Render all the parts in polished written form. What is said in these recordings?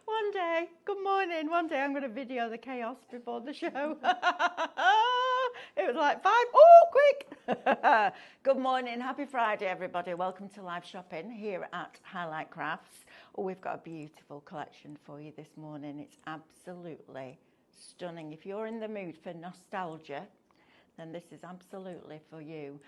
One day, good morning, one day I'm going to video the chaos before the show. It was like 5, oh, quick. Good morning, happy Friday, everybody. Welcome to live shopping here at Highlight Crafts. Oh, we've got a beautiful collection for you this morning. It's absolutely stunning. If you're in the mood for nostalgia, then this is absolutely for you.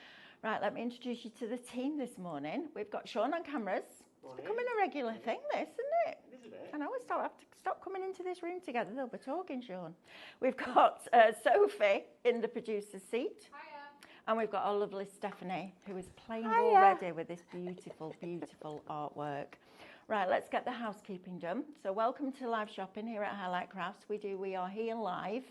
Right, let me introduce you to the team this morning. We've got Sean on cameras. It's becoming a regular thing, this, isn't it? Isn't it? I know, we have to stop coming into this room together. They'll be talking, Sean. We've got Sophie in the producer's seat. Hiya. And we've got our lovely Stephanie, who is playing already with this beautiful, beautiful artwork. Right, let's get the housekeeping done. So welcome to live shopping here at Highlight Crafts. We are here live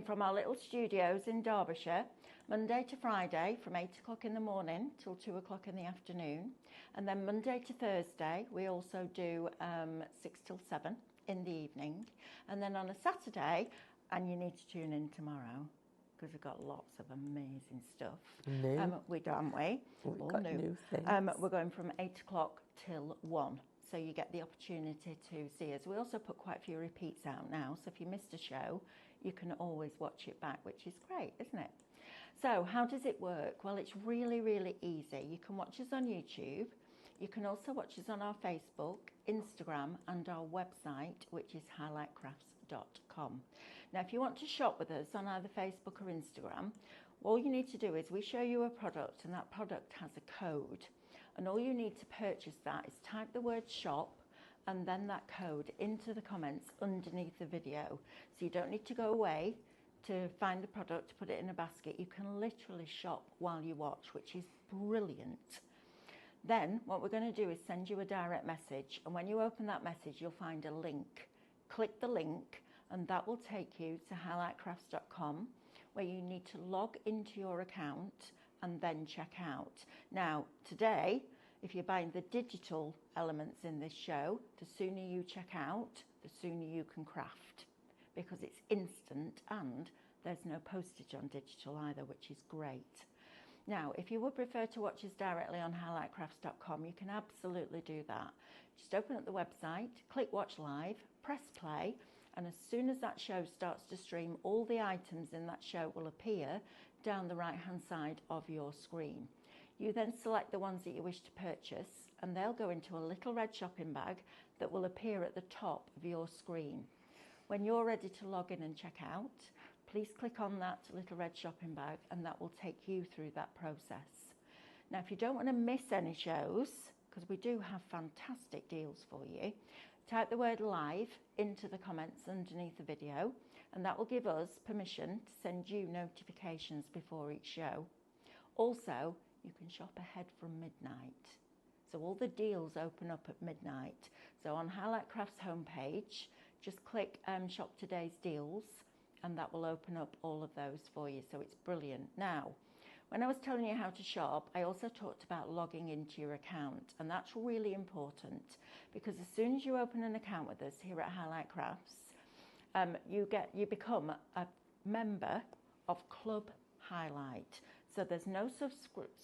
from our little studios in Derbyshire, Monday to Friday from 8 o'clock in the morning till 2 o'clock in the afternoon. And then Monday to Thursday, we also do 6 till 7 in the evening. And then on a Saturday, and you need to tune in tomorrow, because we've got lots of amazing stuff. We do, haven't we? We've All got new. new things. We're going from 8 o'clock till 1. So you get the opportunity to see us. We also put quite a few repeats out now. So if you missed a show, you can always watch it back, which is great, isn't it? So how does it work? Well, it's really, really easy. You can watch us on YouTube. You can also watch us on our Facebook, Instagram, and our website, which is highlightcrafts.com. Now, if you want to shop with us on either Facebook or Instagram, all you need to do is we show you a product, and that product has a code. And all you need to purchase that is type the word shop and then that code into the comments underneath the video. So you don't need to go away to find the product, put it in a basket. You can literally shop while you watch, which is brilliant. Then what we're going to do is send you a direct message, and when you open that message you'll find a link. Click the link and that will take you to highlightcrafts.com, where you need to log into your account and then check out. Now today, if you're buying the digital elements in this show, the sooner you check out, the sooner you can craft, because it's instant and there's no postage on digital either, which is great. Now, if you would prefer to watch us directly on highlightcrafts.com, you can absolutely do that. Just open up the website, click watch live, press play, and as soon as that show starts to stream, all the items in that show will appear down the right hand side of your screen. You then select the ones that you wish to purchase, and they'll go into a little red shopping bag that will appear at the top of your screen. When you're ready to log in and check out, please click on that little red shopping bag and that will take you through that process. Now, if you don't want to miss any shows, because we do have fantastic deals for you, type the word live into the comments underneath the video, and that will give us permission to send you notifications before each show. Also, you can shop ahead from midnight. So all the deals open up at midnight. So on Highlight Crafts homepage, just click shop today's deals, and that will open up all of those for you. So it's brilliant. Now, when I was telling you how to shop, I also talked about logging into your account, and that's really important, because as soon as you open an account with us here at Highlight Crafts, you become a member of Club Highlight. So there's no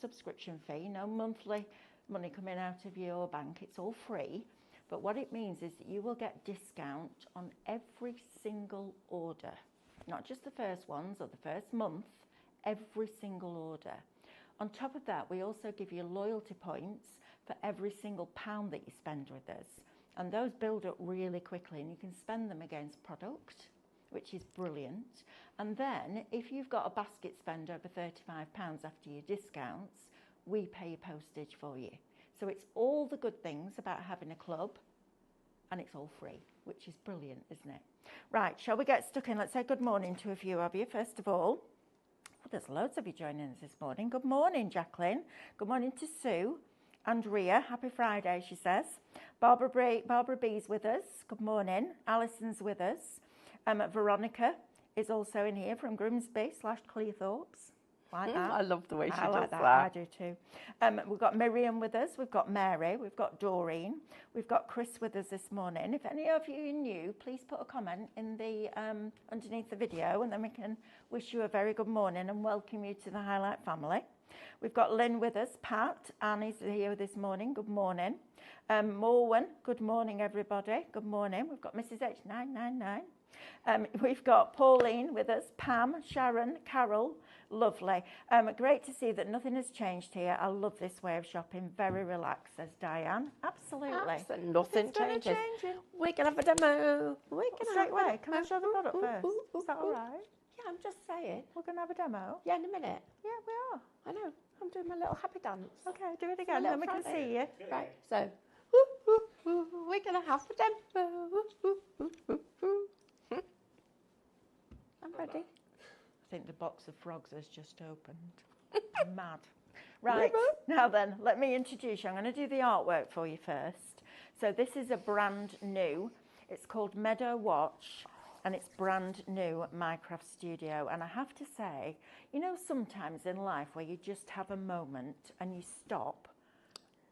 subscription fee, no monthly money coming out of your bank. It's all free. But what it means is that you will get discount on every single order, not just the first ones or the first month, every single order. On top of that, we also give you loyalty points for every single £1 that you spend with us. And those build up really quickly, and you can spend them against product, which is brilliant. And then if you've got a basket spend over £35 after your discounts, we pay your postage for you. So it's all the good things about having a club, and it's all free, which is brilliant, isn't it? Right, shall we get stuck in? Let's say good morning to a few of you, first of all. Oh, there's loads of you joining us this morning. Good morning, Jacqueline. Good morning to Sue and Ria. Happy Friday, she says. Barbara B's with us. Good morning. Alison's with us. Veronica is also in here from Grimsby/Cleethorpes. Like that. I love the way she I like does that. that. I do too. We've got Miriam with us. We've got Mary. We've got Doreen. We've got Chris with us this morning. If any of you are new, please put a comment in the underneath the video, and then we can wish you a very good morning and welcome you to the Highlight family. We've got Lynn with us, Pat, Annie's here this morning, good morning. Morwen, good morning everybody, good morning. We've got Mrs H999. We've got Pauline with us, Pam, Sharon, Carol, lovely. Great to see that nothing has changed here. I love this way of shopping, very relaxed, says Diane. Absolutely. Nothing changes. We can have a demo. Straight away, can I show the product first? Is that all right? Yeah, I'm just saying. We're going to have a demo? Yeah, in a minute. Yeah, we are. I know. I'm doing my little happy dance. Okay, do it again, then we can see you. Right, so, we're going to have a demo. I'm ready. I think the box of frogs has just opened. Mad. Right, now then, let me introduce you. I'm going to do the artwork for you first. So this is a brand new, it's called Meadow Watch, and it's brand new Minecraft Studio. And I have to say, you know, sometimes in life where you just have a moment and you stop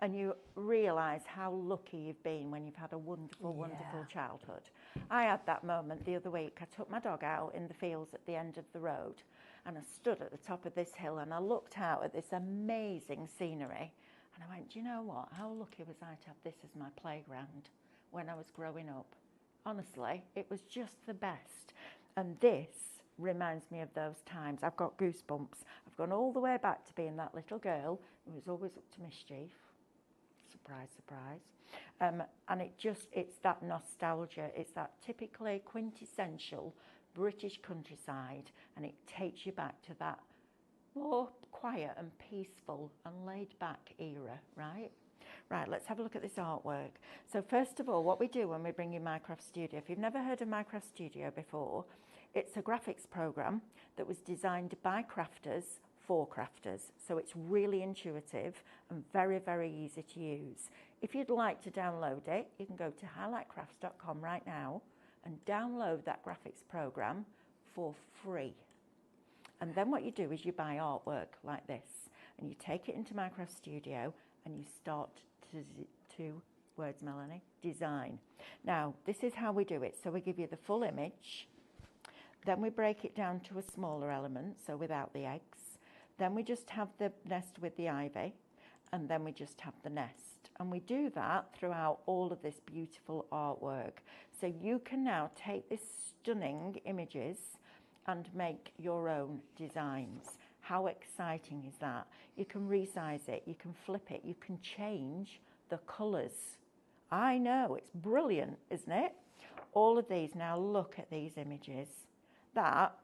and you realise how lucky you've been when you've had a wonderful, wonderful childhood. I had that moment the other week. I took my dog out in the fields at the end of the road and I stood at the top of this hill and I looked out at this amazing scenery and I went, do you know what? How lucky was I to have this as my playground when I was growing up? Honestly, it was just the best. And this reminds me of those times. I've got goosebumps. I've gone all the way back to being that little girl who was always up to mischief. Surprise, surprise. And it's that nostalgia. It's that typically quintessential British countryside, and it takes you back to that more quiet and peaceful and laid back era, right? Right, let's have a look at this artwork. So first of all, what we do when we bring in Minecraft Studio, if you've never heard of Minecraft Studio before, it's a graphics program that was designed by crafters for crafters. So it's really intuitive and very, very easy to use. If you'd like to download it, you can go to highlightcrafts.com right now and download that graphics program for free. And then what you do is you buy artwork like this and you take it into Minecraft Studio and you start to words, Melanie, design. Now, this is how we do it. So we give you the full image, then we break it down to a smaller element, so without the eggs. Then we just have the nest with the ivy, and then we just have the nest. And we do that throughout all of this beautiful artwork. So you can now take these stunning images and make your own designs. How exciting is that? You can resize it, you can flip it, you can change the colours. I know, it's brilliant, isn't it? All of these, now look at these images. That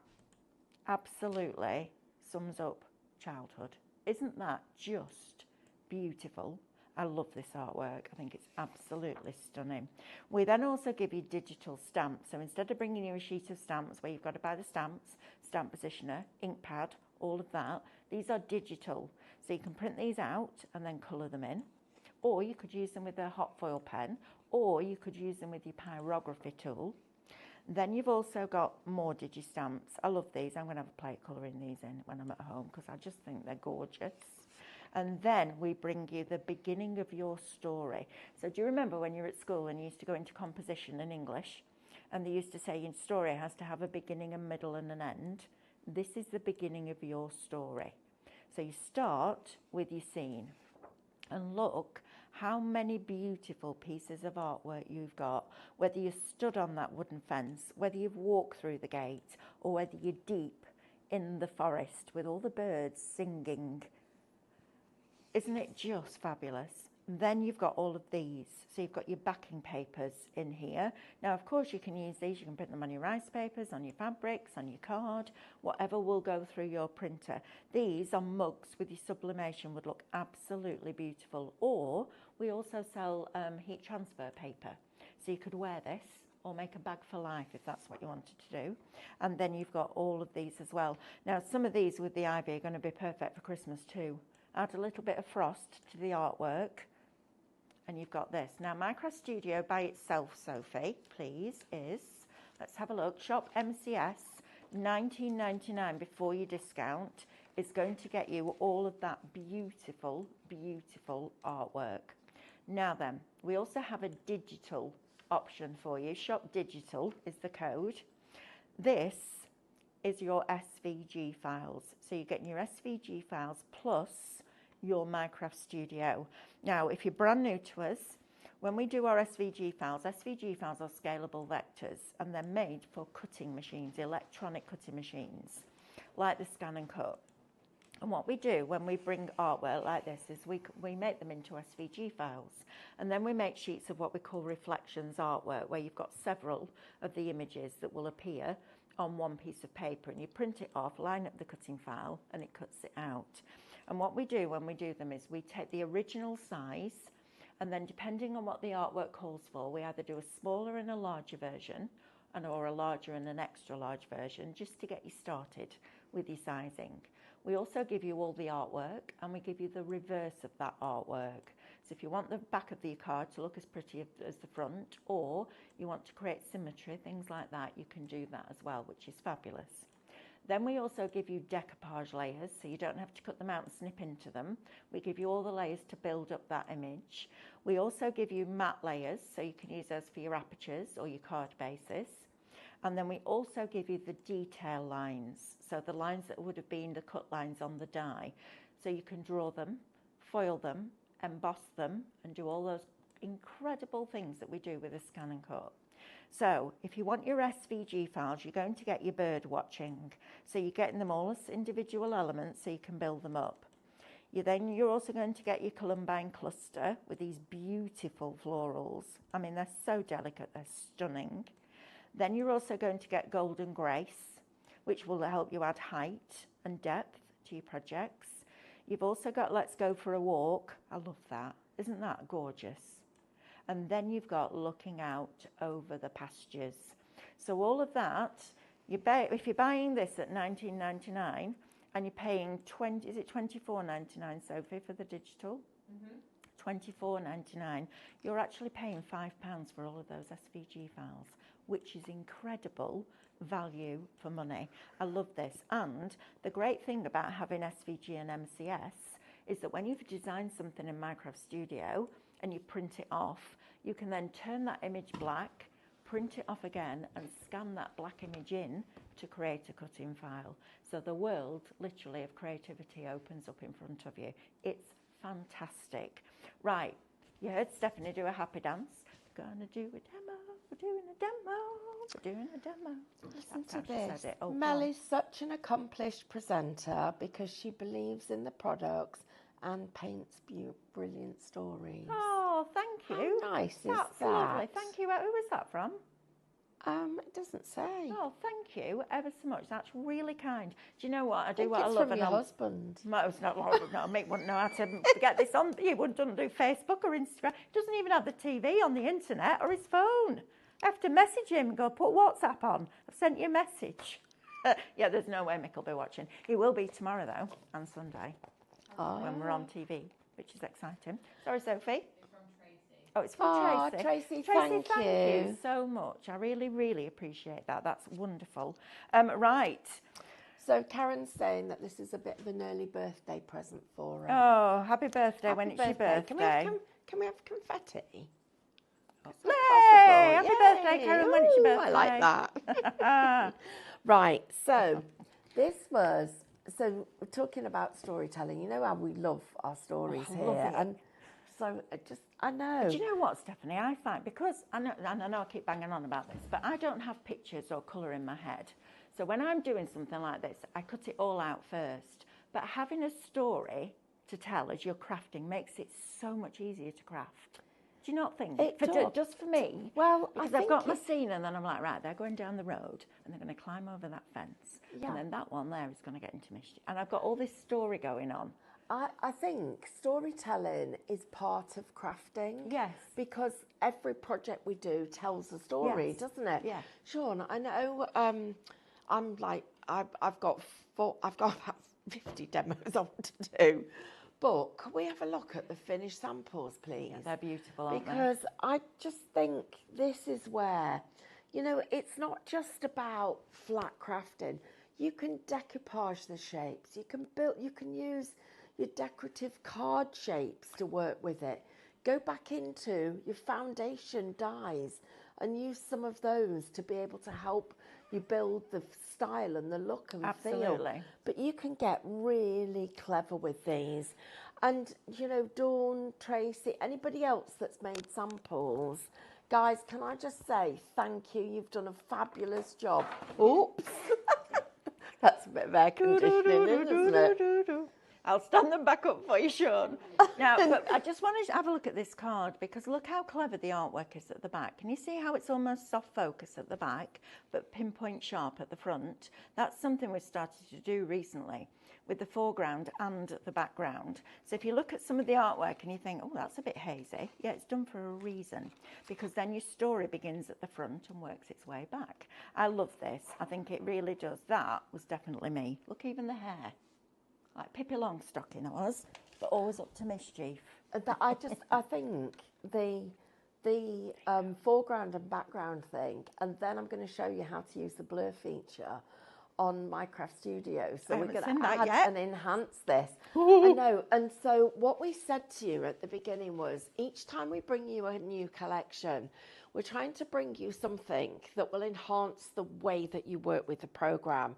absolutely sums up childhood. Isn't that just beautiful? I love this artwork. I think it's absolutely stunning. We then also give you digital stamps. So instead of bringing you a sheet of stamps where you've got to buy the stamps, stamp positioner, ink pad, all of that, these are digital. So you can print these out and then colour them in. Or you could use them with a hot foil pen, or you could use them with your pyrography tool. Then you've also got more digi-stamps. I love these. I'm going to have a plate colouring these in when I'm at home because I just think they're gorgeous. And then we bring you the beginning of your story. So do you remember when you were at school and you used to go into composition in English and they used to say your story has to have a beginning, a middle and an end? This is the beginning of your story. So you start with your scene and look how many beautiful pieces of artwork you've got, whether you stood on that wooden fence, whether you've walked through the gate, or whether you're deep in the forest with all the birds singing. Isn't it just fabulous? Then you've got all of these. So you've got your backing papers in here. Now, of course, you can use these. You can print them on your rice papers, on your fabrics, on your card, whatever will go through your printer. These on mugs with your sublimation would look absolutely beautiful. Or we also sell heat transfer paper. So you could wear this or make a bag for life if that's what you wanted to do. And then you've got all of these as well. Now, some of these with the ivy are going to be perfect for Christmas too. Add a little bit of frost to the artwork. And you've got this. Now, Minecraft Studio by itself, Sophie, please, is, let's have a look, shop MCS, $19.99 before your discount is going to get you all of that beautiful, beautiful artwork. Now then, we also have a digital option for you. Shop Digital is the code. This is your SVG files. So you're getting your SVG files plus your Minecraft Studio. Now, if you're brand new to us, when we do our SVG files are scalable vectors, and they're made for cutting machines, electronic cutting machines, like the Scan and Cut. And what we do when we bring artwork like this is we make them into SVG files, and then we make sheets of what we call reflections artwork, where you've got several of the images that will appear on one piece of paper, and you print it off, line up the cutting file, and it cuts it out. And what we do when we do them is we take the original size, and then depending on what the artwork calls for, we either do a smaller and a larger version, or a larger and an extra large version, just to get you started with your sizing. We also give you all the artwork, and we give you the reverse of that artwork. So if you want the back of the card to look as pretty as the front, or you want to create symmetry, things like that, you can do that as well, which is fabulous. Then we also give you decoupage layers, so you don't have to cut them out and snip into them. We give you all the layers to build up that image. We also give you matte layers, so you can use those for your apertures or your card bases. And then we also give you the detail lines, so the lines that would have been the cut lines on the die. So you can draw them, foil them, emboss them, and do all those incredible things that we do with a Scan and Cut. So if you want your SVG files, you're going to get your bird watching. So you're getting them all as individual elements so you can build them up. You're also going to get your Columbine cluster with these beautiful florals. I mean, they're so delicate, they're stunning. Then you're also going to get Golden Grace, which will help you add height and depth to your projects. You've also got Let's Go for a Walk. I love that. Isn't that gorgeous? And then you've got Looking Out Over the Pastures. So all of that, if you're buying this at $19.99 and you're paying $24.99, Sophie, for the digital? $24.99. You're actually paying £5 for all of those SVG files, which is incredible value for money. I love this. And the great thing about having SVG and MCS is that when you've designed something in Minecraft Studio and you print it off, you can then turn that image black, print it off again, and scan that black image in to create a cutting file. So the world, literally, of creativity opens up in front of you. It's fantastic. Right, you heard Stephanie do a happy dance. We're going to do a demo. We're doing a demo. We're doing a demo. Listen That's to how she this. said it. Oh, Mel is such an accomplished presenter because she believes in the products and paints brilliant stories. Oh, thank you. How nice is That's that? lovely. Thank you. Who was that from? It doesn't say. Oh, thank you ever so much. That's really kind. Do you know what? I do think what I it's love. from your husband. No, it's not. No, Mick wouldn't know how to get this on. He wouldn't do Facebook or Instagram. He doesn't even have the TV on the internet or his phone. I have to message him and go, put WhatsApp on. I've sent you a message. Yeah, there's no way Mick will be watching. He will be tomorrow, though, and Sunday, when we're on TV, which is exciting. Sorry, Sophie. Oh, it's from Tracy. Tracy, thank you so much. I really, really appreciate that. That's wonderful. Right. So Karen's saying that this is a bit of an early birthday present for her. Oh, happy birthday when it's your birthday. Can we have confetti? Yay! Happy birthday, Karen, when it's your birthday. I like that. Right, so we're talking about storytelling. You know how we love our stories I here. love it. And so I know. Do you know what, Stephanie? I find, because I know I keep banging on about this, but I don't have pictures or colour in my head. So when I'm doing something like this, I cut it all out first. But having a story to tell as you're crafting makes it so much easier to craft. Do you not think? Just for me. Well, because I've got my scene, and then I'm like, right, they're going down the road, and they're going to climb over that fence, and then that one there is going to get into mischief. And I've got all this story going on. I think storytelling is part of crafting. Yes. Because every project we do tells a story, doesn't it? Yeah. Sean, I know I'm like, I've got about 50 demos I want to do. But could we have a look at the finished samples, please? Yeah, they're beautiful, aren't they? Because I just think this is where, it's not just about flat crafting. You can decoupage the shapes. You can use your decorative card shapes to work with it. Go back into your foundation dies and use some of those to be able to help you build the style and the look and feel. Absolutely. But you can get really clever with these. And, you know, Dawn, Tracy, anybody else that's made samples, guys, can I just say thank you? You've done a fabulous job. Oops. That's a bit of air conditioning, isn't it? I'll stand them back up for you, Sean. Now, but I just wanted to have a look at this card because look how clever the artwork is at the back. Can you see how it's almost soft focus at the back, but pinpoint sharp at the front? That's something we've started to do recently with the foreground and the background. So if you look at some of the artwork and you think, oh, that's a bit hazy, yeah, it's done for a reason, because then your story begins at the front and works its way back. I love this. I think it really does. That was definitely me. Look, even the hair. Like Pippi Longstocking I was, but always up to mischief. I think the foreground and background thing, and then I'm going to show you how to use the blur feature on Minecraft Studio. So we're going to add and enhance this. I know. And so what we said to you at the beginning was, each time we bring you a new collection, we're trying to bring you something that will enhance the way that you work with the program.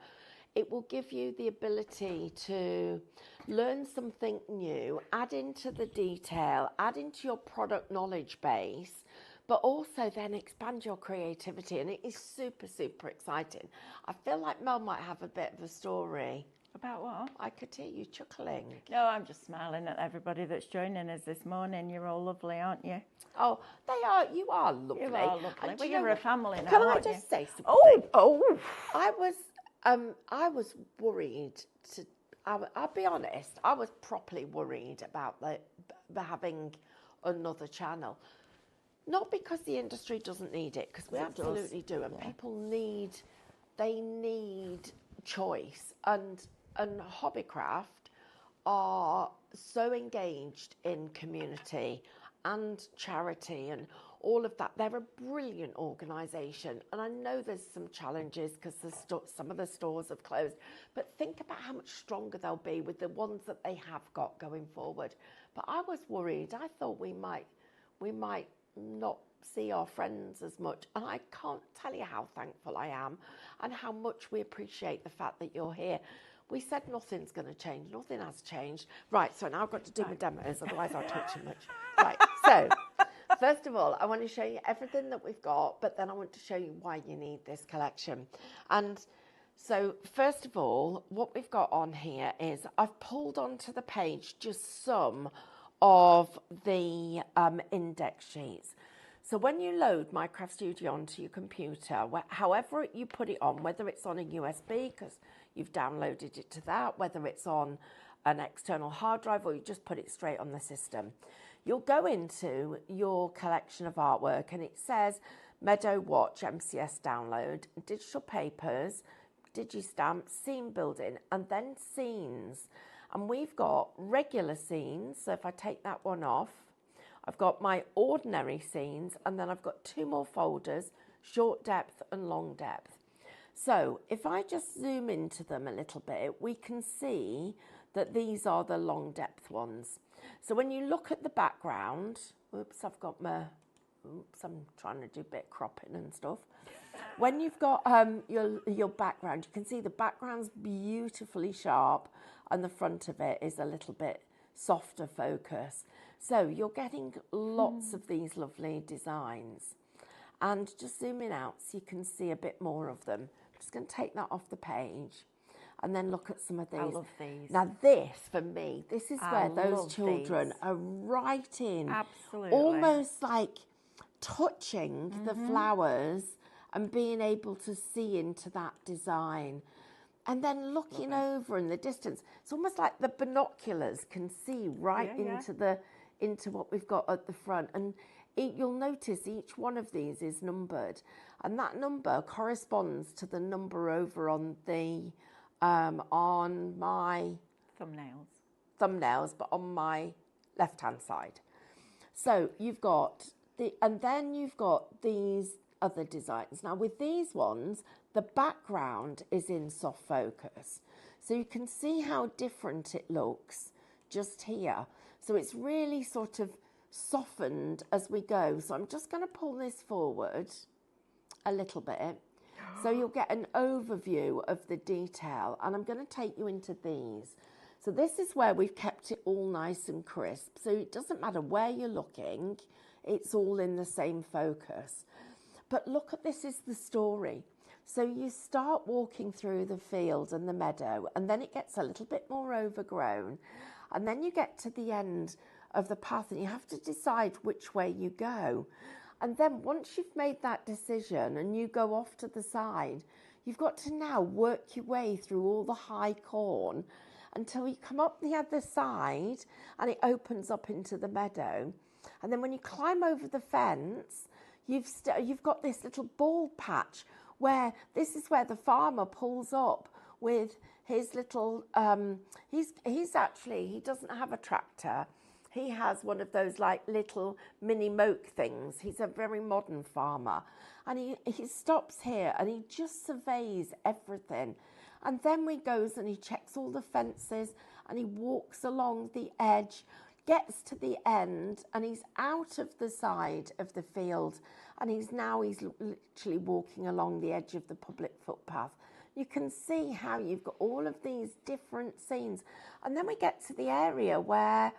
It will give you the ability to learn something new, add into the detail, add into your product knowledge base, but also then expand your creativity. And it is super, super exciting. I feel like Mel might have a bit of a story. About what? I could hear you chuckling. No, I'm just smiling at everybody that's joining us this morning. You're all lovely, aren't you? Oh, they are. You are lovely. You are lovely. And Well, you're a family now, Can I aren't just you? say something? Oh. I was worried I'll be honest, I was properly worried about the having another channel. Not because the industry doesn't need it, because we absolutely do, and people need choice, and Hobbycraft are so engaged in community and charity and all of that. They're a brilliant organisation, and I know there's some challenges because some of the stores have closed, but think about how much stronger they'll be with the ones that they have got going forward. But I was worried. I thought we might not see our friends as much, and I can't tell you how thankful I am and how much we appreciate the fact that you're here. We said nothing's going to change. Nothing has changed. Right, so now I've got to do my demos, otherwise I'll talk too much. Right, so first of all, I want to show you everything that we've got, but then I want to show you why you need this collection. And so first of all, what we've got on here is I've pulled onto the page just some of the index sheets. So when you load Minecraft Studio onto your computer, however you put it on, whether it's on a USB because you've downloaded it to that, whether it's on an external hard drive or you just put it straight on the system, you'll go into your collection of artwork and it says Meadow Watch MCS download, digital papers, digistamp, scene building, and then scenes. And we've got regular scenes, so if I take that one off, I've got my ordinary scenes, and then I've got two more folders, short depth and long depth. So if I just zoom into them a little bit, we can see that these are the long depth ones. So when you look at the background, oops, I've got my, oops, I'm trying to do a bit of cropping and stuff. When you've got your background, you can see the background's beautifully sharp and the front of it is a little bit softer focus. So you're getting lots of these lovely designs. And just zooming out so you can see a bit more of them. I'm just going to take that off the page and then look at some of these. I love these. Now this, for me, this is where those children are writing. Absolutely. Almost like touching the flowers and being able to see into that design. And then looking over in the distance. It's almost like the binoculars can see right into what we've got at the front. And you'll notice each one of these is numbered. And that number corresponds to the number over on the on my thumbnails, but on my left-hand side. So you've got and then you've got these other designs. Now with these ones, the background is in soft focus. So you can see how different it looks just here. So it's really sort of softened as we go. So I'm just going to pull this forward a little bit. So you'll get an overview of the detail, and I'm going to take you into these. So this is where we've kept it all nice and crisp. So it doesn't matter where you're looking, it's all in the same focus. But look at this is the story. So you start walking through the field and the meadow, and then it gets a little bit more overgrown. And then you get to the end of the path and you have to decide which way you go. And then once you've made that decision and you go off to the side, you've got to now work your way through all the high corn until you come up the other side and it opens up into the meadow. And then when you climb over the fence, you've got this little bald patch where this is where the farmer pulls up with his little, he doesn't have a tractor. He has one of those like little mini moke things. He's a very modern farmer. And he stops here and he just surveys everything. And then he goes and he checks all the fences and he walks along the edge, gets to the end, and he's out of the side of the field. And he's literally walking along the edge of the public footpath. You can see how you've got all of these different scenes. And then we get to the area where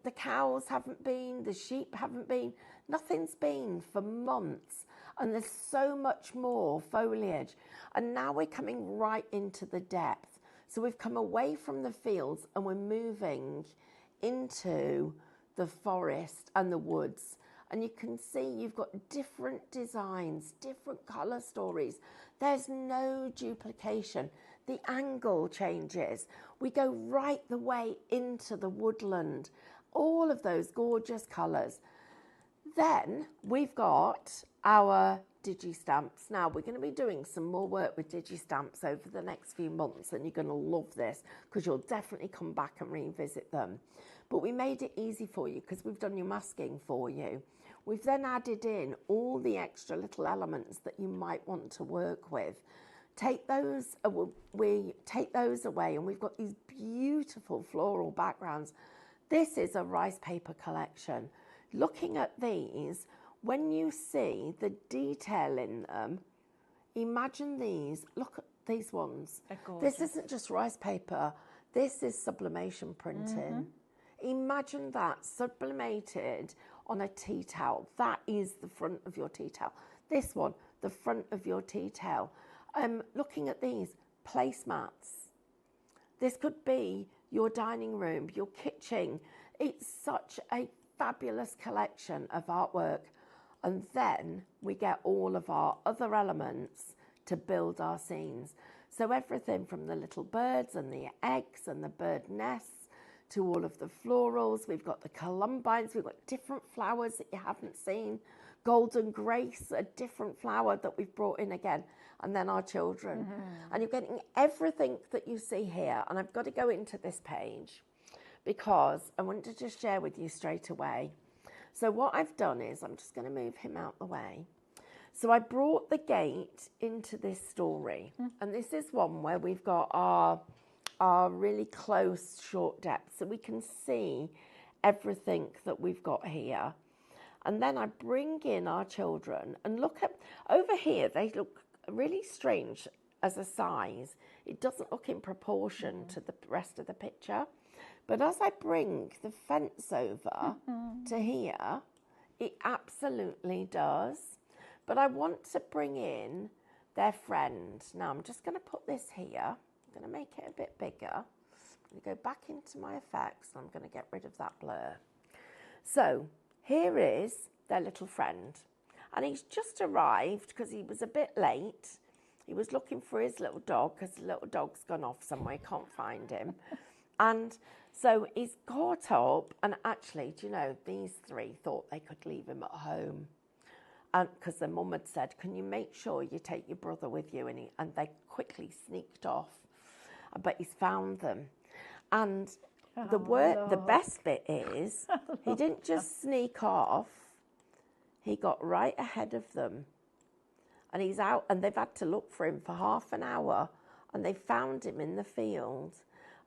the cows haven't been, the sheep haven't been, nothing's been for months. And there's so much more foliage. And now we're coming right into the depth. So we've come away from the fields and we're moving into the forest and the woods. And you can see you've got different designs, different colour stories. There's no duplication. The angle changes. We go right the way into the woodland. All of those gorgeous colours. Then we've got our digi-stamps. Now we're going to be doing some more work with digi-stamps over the next few months, and you're going to love this because you'll definitely come back and revisit them. But we made it easy for you because we've done your masking for you. We've then added in all the extra little elements that you might want to work with. We take those away, and we've got these beautiful floral backgrounds. This is a rice paper collection. Looking at these, when you see the detail in them, imagine these. Look at these ones. This isn't just rice paper. This is sublimation printing. Mm-hmm. Imagine that sublimated on a tea towel. That is the front of your tea towel. This one, the front of your tea towel. Looking at these placemats. This could be your dining room, your kitchen. It's such a fabulous collection of artwork. And then we get all of our other elements to build our scenes. So everything from the little birds and the eggs and the bird nests to all of the florals. We've got the columbines. We've got different flowers that you haven't seen. Golden grace, a different flower that we've brought in again. And then our children. Mm-hmm. And you're getting everything that you see here. And I've got to go into this page because I want to just share with you straight away. So what I've done is, I'm just going to move him out the way. So I brought the gate into this story. Mm. And this is one where we've got our really close short depth. So we can see everything that we've got here. And then I bring in our children and look at, over here, they look really strange as a size. It doesn't look in proportion to the rest of the picture. But as I bring the fence over to here, it absolutely does. But I want to bring in their friend. Now I'm just going to put this here. I'm going to make it a bit bigger. I'm going to go back into my effects and I'm going to get rid of that blur. So here is their little friend. And he's just arrived because he was a bit late. He was looking for his little dog because the little dog's gone off somewhere, can't find him. And so he's caught up, and actually, do you know, these three thought they could leave him at home. And because their mum had said, can you make sure you take your brother with you? And they quickly sneaked off. But he's found them. And the best bit is, he didn't just sneak off, he got right ahead of them. And he's out, and they've had to look for him for half an hour, and they found him in the field.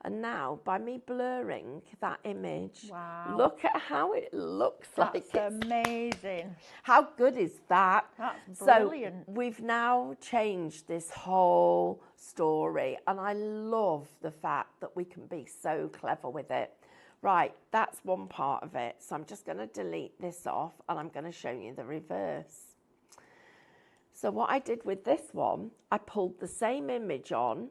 And now, by me blurring that image, Wow. look at how it looks like. That's amazing. How good is that? That's brilliant. So we've now changed this whole story, and I love the fact that we can be so clever with it. Right, that's one part of it. So I'm just going to delete this off, and I'm going to show you the reverse. So what I did with this one, I pulled the same image on,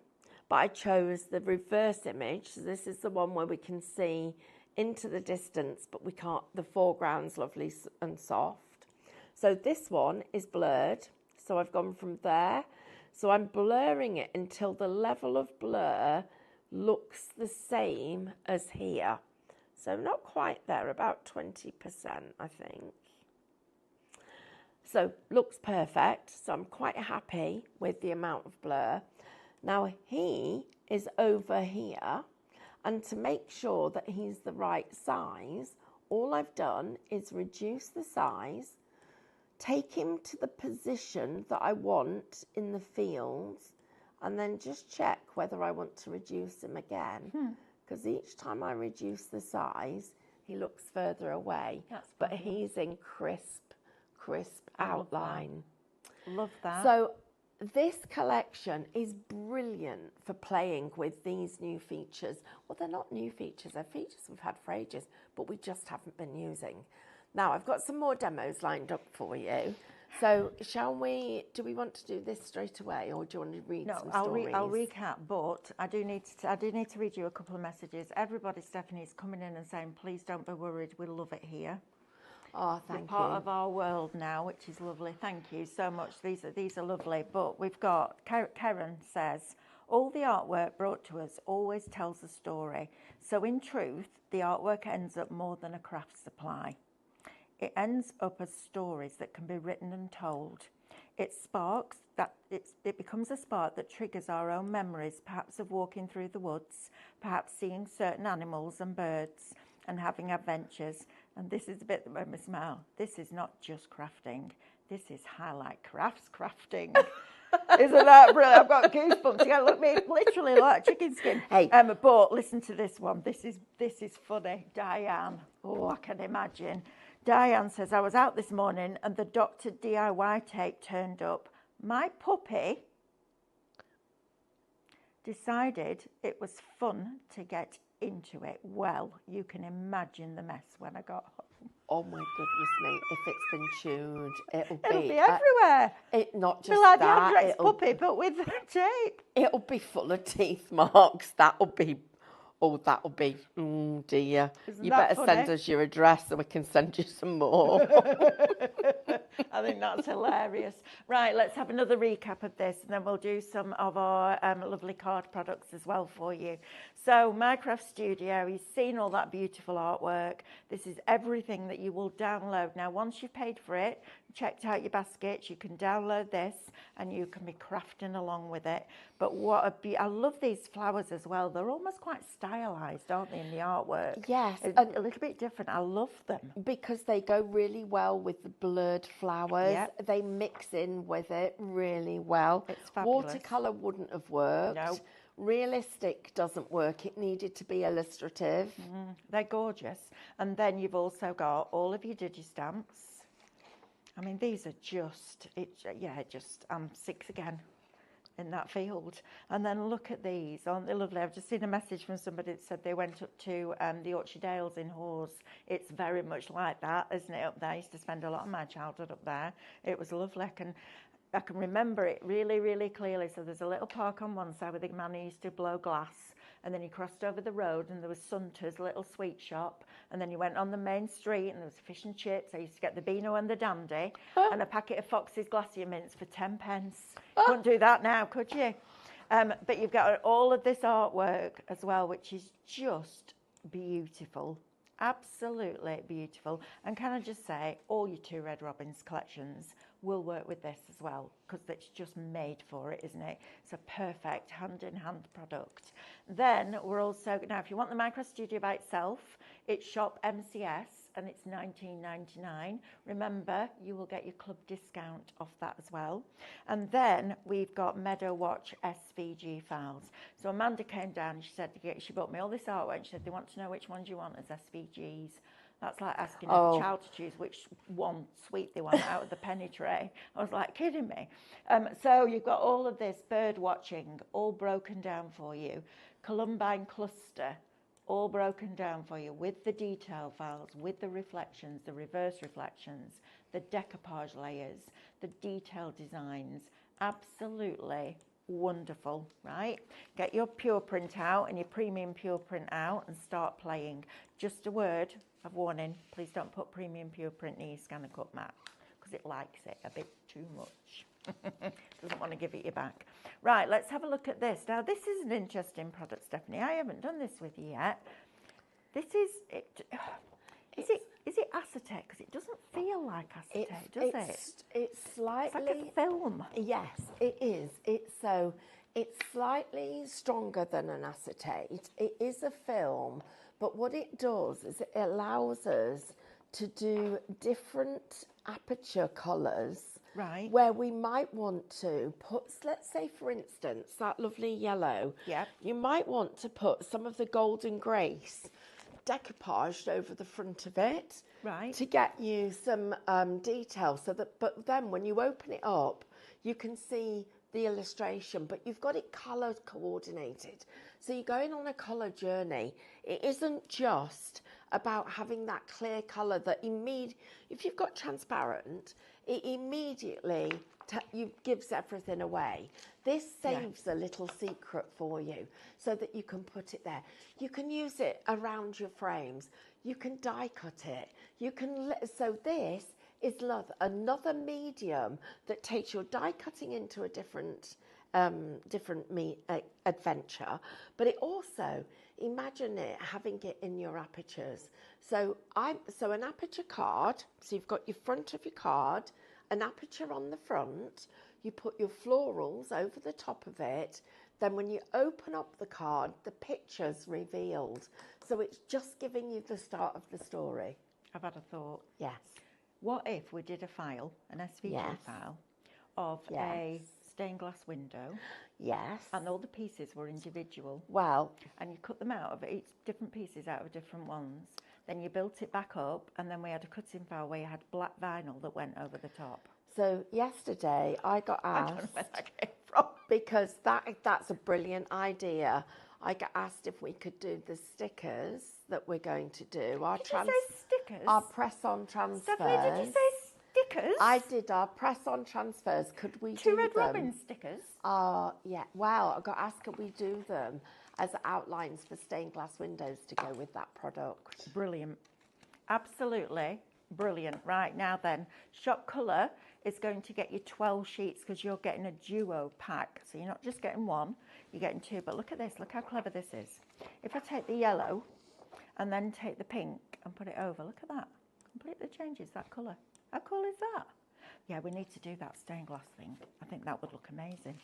but I chose the reverse image. So this is the one where we can see into the distance, but we can't, the foreground's lovely and soft. So this one is blurred. So I've gone from there. So I'm blurring it until the level of blur looks the same as here. So not quite there, about 20%, I think. So looks perfect. So I'm quite happy with the amount of blur. Now he is over here, and to make sure that he's the right size, all I've done is reduce the size, take him to the position that I want in the field, and then just check whether I want to reduce him again. Because each time I reduce the size, he looks further away. But he's in crisp outline. Love that. So this collection is brilliant for playing with these new features. Well, they're not new features, they're features we've had for ages, but we just haven't been using. Now, I've got some more demos lined up for you. So do we want to do this straight away, or do you want to read some stories? I'll recap, but I do need to read you a couple of messages. Everybody, Stephanie, is coming in and saying, please don't be worried, we love it here. Oh, thank you. Part of our world now, which is lovely. Thank you so much. These are lovely. But we've got, Karen says, all the artwork brought to us always tells a story. So in truth, the artwork ends up more than a craft supply. It ends up as stories that can be written and told. It becomes a spark that triggers our own memories, perhaps of walking through the woods, perhaps seeing certain animals and birds and having adventures. And this is the bit that made me smile. This is not just crafting. This is highlight crafts crafting. Isn't that brilliant? I've got goosebumps. You look me literally like a chicken skin. Hey. But listen to this one. This is funny. Diane. Oh, I can imagine. Diane says, I was out this morning and the Dr. DIY tape turned up. My puppy decided it was fun to get into it. Well, you can imagine the mess when I got home. Oh my goodness me! If it's been chewed, it'll be everywhere. Not just be like that. the Andre's puppy, but with the tape. It'll be full of teeth marks. That'll be. Oh dear. You better send us your address so we can send you some more. I think that's hilarious. Right, let's have another recap of this, and then we'll do some of our lovely card products as well for you. So Minecraft Studio, you've seen all that beautiful artwork. This is everything that you will download. Now, once you've paid for it, checked out your baskets, you can download this and you can be crafting along with it. But I love these flowers as well. They're almost quite stylized, aren't they, in the artwork? Yes. A little bit different. I love them. Because they go really well with the blurred flowers. Yep. They mix in with it really well. It's fabulous. Watercolour wouldn't have worked. No. Realistic doesn't work. It needed to be illustrative. They're gorgeous. And then you've also got all of your digi-stamps. I mean, these are I'm 6 again in that field. And then look at these, aren't they lovely? I've just seen a message from somebody that said they went up to the Orchard Dales in Hawes. It's very much like that, isn't it, up there? I used to spend a lot of my childhood up there. It was lovely. I can remember it really, really clearly. So there's a little park on one side where the man used to blow glass, and then he crossed over the road and there was Sunter's little sweet shop, and then he went on the main street and there was fish and chips. I used to get the Beano and the Dandy and a packet of Fox's Glacier Mints for 10 pence. Couldn't do that now, could you? But you've got all of this artwork as well, which is just beautiful. Absolutely beautiful. And can I just say, all your 2 Red Robins collections will work with this as well, because it's just made for it, isn't it? It's a perfect hand-in-hand product. Then we're also, now if you want the Micro Studio by itself, It's shop MCS and it's $19.99. Remember, you will get your club discount off that as well. And then we've got Meadow Watch SVG files. So Amanda came down and she said, she bought me all this artwork and she said, they want to know which ones you want as SVGs. That's like asking a child to choose which one sweet they want out of the penny tray. I was like, kidding me. So you've got all of this bird watching, all broken down for you. Columbine cluster, all broken down for you with the detail files, with the reflections, the reverse reflections, the decoupage layers, the detail designs. Absolutely wonderful, right? Get your pure print out and your premium pure print out and start playing. Just a word of warning, please don't put premium pure print in your scan and cut mat because it likes it a bit too much. Doesn't want to give it you back. Right, let's have a look at this. Now, this is an interesting product, Stephanie. I haven't done this with you yet. This is it. Is it acetate? Because it doesn't feel like acetate, does it? It's slightly... It's like a film. Yes, it is. It's slightly stronger than an acetate. It is a film, but what it does is it allows us to do different aperture colours. Right. Where we might want to put, let's say for instance, that lovely yellow. Yep. You might want to put some of the golden grace decoupaged over the front of it. Right. To get you some detail so that, but then when you open it up, you can see the illustration, but you've got it colour coordinated. So you're going on a colour journey. It isn't just about having that clear colour that if you've got transparent, it immediately gives everything away. This saves a little secret for you so that you can put it there. You can use it around your frames. You can die cut it. So this is another medium that takes your die cutting into a different adventure, but it also, imagine it having it in your apertures. So an aperture card, so you've got your front of your card, an aperture on the front, you put your florals over the top of it, then when you open up the card, the picture's revealed. So it's just giving you the start of the story. I've had a thought. Yes. What if we did a file, an SVG file, of a stained glass window? Yes. And all the pieces were individual. Well. And you cut them out of each different pieces out of different ones. Then you built it back up, and then we had a cutting file where you had black vinyl that went over the top. So yesterday I got asked. I don't know where that came from. Because that's a brilliant idea. I got asked if we could do the stickers that we're going to do. Did you say stickers? Our press-on transfers. Stephanie, did you say stickers? I did our press-on transfers. Could we do them? 2 Red Robin stickers? Yeah. Well, I got asked could we do them as outlines for stained glass windows to go with that product. Brilliant. Absolutely brilliant. Right, now then, Shop Colour is going to get you 12 sheets because you're getting a duo pack. So you're not just getting one, you're getting 2. But look at this, look how clever this is. If I take the yellow and then take the pink and put it over, look at that. Completely changes that colour. How cool is that? Yeah, we need to do that stained glass thing. I think that would look amazing.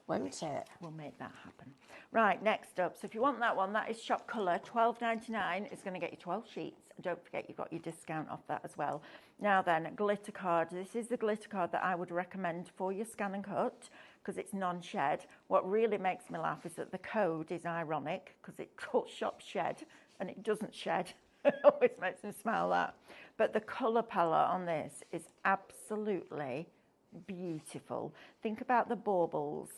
Won't it? We'll make that happen. Right, next up. So if you want that one, that is Shop Colour, $12.99. It's going to get you 12 sheets. And don't forget you've got your discount off that as well. Now then, glitter card. This is the glitter card that I would recommend for your scan and cut because it's non-shed. What really makes me laugh is that the code is ironic because it's called Shop Shed and it doesn't shed. It always makes me smile that. But the colour palette on this is absolutely beautiful. Think about the baubles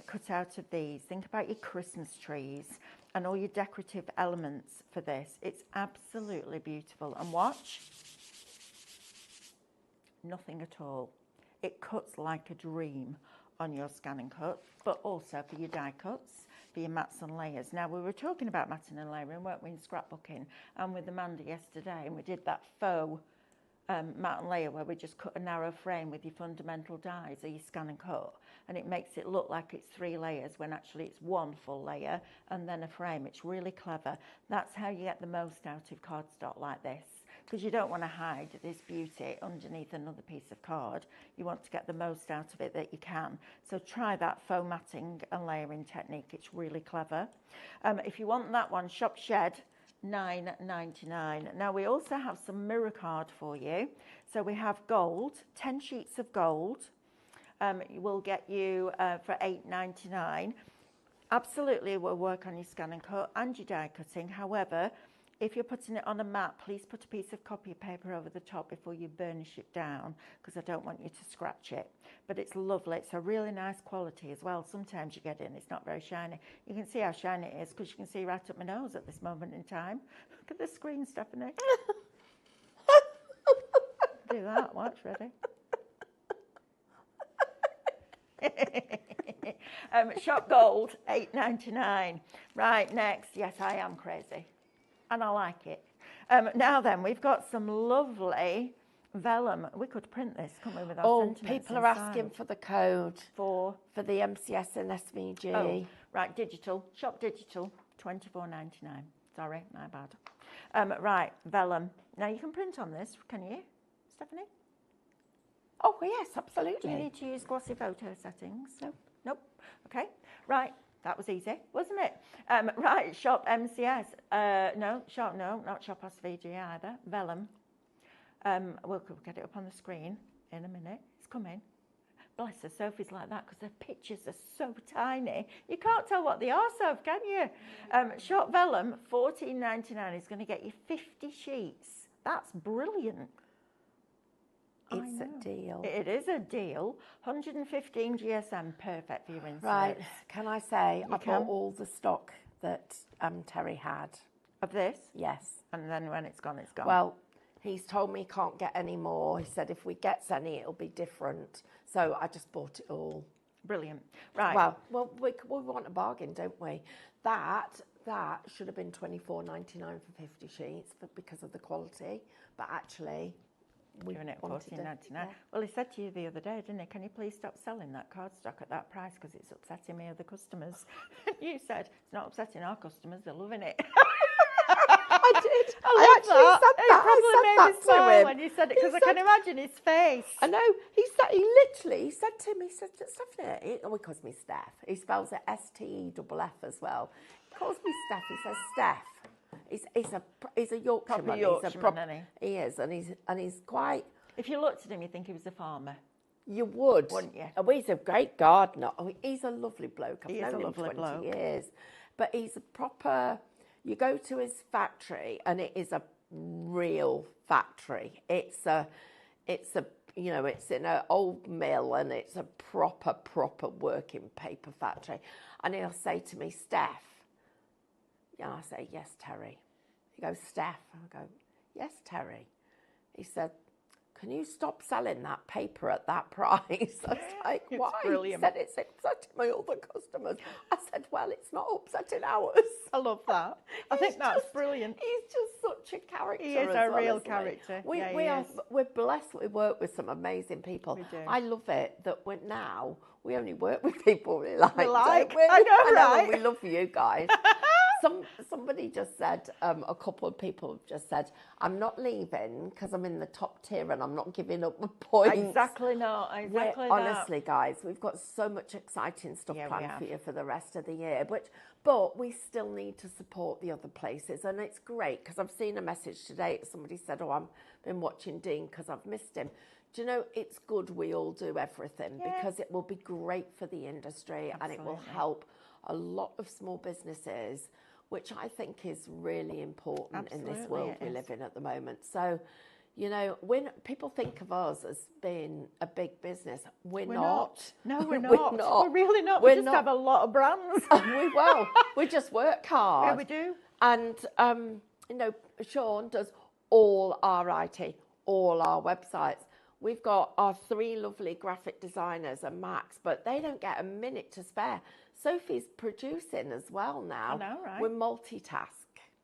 cut out of these. Think about your Christmas trees and all your decorative elements for this. It's absolutely beautiful. And watch, nothing at all. It cuts like a dream on your scan and cut, but also for your die cuts, for your mats and layers. Now, we were talking about matting and layering, weren't we, in scrapbooking, and with Amanda yesterday, and we did that faux mat and layer where we just cut a narrow frame with your fundamental dies or your scan and cut, and it makes it look like it's 3 layers when actually it's 1 full layer and then a frame. It's really clever. That's how you get the most out of cardstock like this, because you don't want to hide this beauty underneath another piece of card. You want to get the most out of it that you can. So try that faux matting and layering technique. It's really clever. If you want that one, Shop Shed, $9.99. Now we also have some mirror card for you. So we have gold, 10 sheets of gold. Will get you for $8.99. Absolutely will work on your scan and cut and your die cutting. However, if you're putting it on a mat, please put a piece of copy paper over the top before you burnish it down, because I don't want you to scratch it. But it's lovely. It's a really nice quality as well. Sometimes you get it and it's not very shiny. You can see how shiny it is because you can see right up my nose at this moment in time. Look at the screen, Stephanie. Do that. Watch, ready? Shop gold, $8.99. Right, next. Yes, I am crazy. And I like it. Now then, we've got some lovely vellum. We could print this, couldn't we, with our sentiments people are asking for the code for the MCS and SVG. Oh, right, digital. Shop digital, $24.99. Sorry, my bad. Right, vellum. Now, you can print on this, can you, Stephanie? Oh, yes, absolutely. Do you need to use glossy photo settings? No. Nope. Okay. Right. That was easy, wasn't it? Right. Shop MCS. No, not Shop SVG either. Vellum. We'll get it up on the screen in a minute. It's coming. Bless her, Sophie's like that because her pictures are so tiny. You can't tell what they are, Soph, can you? Shop Vellum, $14.99 is going to get you 50 sheets. That's brilliant. It's a deal. It is a deal. 115 GSM, perfect for your inserts. Right, can I say, I bought all the stock that Terry had. Of this? Yes. And then when it's gone, it's gone. Well, he's told me he can't get any more. He said if we get any, it'll be different. So I just bought it all. Brilliant. Right. Well, we want a bargain, don't we? That should have been $24.99 for 50 sheets because of the quality. But actually... We're doing it $14.99. Yeah. Well, he said to you the other day, didn't he? Can you please stop selling that cardstock at that price because it's upsetting me other customers? You said it's not upsetting our customers; they're loving it. I did. I actually said that. It probably made me smile when you said it because I can said, imagine his face. I know. He literally said to me, he said, Stephanie, he calls me Steph. He spells it STEFF as well. He calls me Steph. He says Steph. He's a Yorkshireman. Proper Yorkshireman, isn't he? He is, and he's quite. If you looked at him, you'd think he was a farmer. You would, wouldn't you? Oh, he's a great gardener. Oh, he's a lovely bloke. He is a lovely bloke. 20 years, but he's a proper. You go to his factory, and it is a real factory. It's it's in an old mill, and it's a proper working paper factory. And he'll say to me, Steph. And I say, yes, Terry. He goes, Steph. I go, yes, Terry. He said, can you stop selling that paper at that price? I was like, why? Brilliant. He said, it's upsetting my other customers. I said, well, it's not upsetting ours. I love that. I think that's brilliant. He's just such a character. He is a real character. We're blessed. We work with some amazing people. We do. I love it that we only work with people we like. I know, right? right? We love you guys. Somebody just said, a couple of people have just said, I'm not leaving because I'm in the top tier and I'm not giving up my points. Exactly not. Honestly, guys, we've got so much exciting stuff planned for you for the rest of the year. But we still need to support the other places. And it's great because I've seen a message today. Somebody said, I've been watching Dean because I've missed him. Do you know, it's good we all do everything because it will be great for the industry. Absolutely. And it will help a lot of small businesses, which I think is really important in this world we live in at the moment. So, when people think of us as being a big business, we're not. No, we're not. We're really not. We just have a lot of brands. We just work hard. Yeah, we do. And, Sean does all our IT, all our websites. We've got our 3 lovely graphic designers and Max, but they don't get a minute to spare. Sophie's producing as well now. I know, right? We multitask.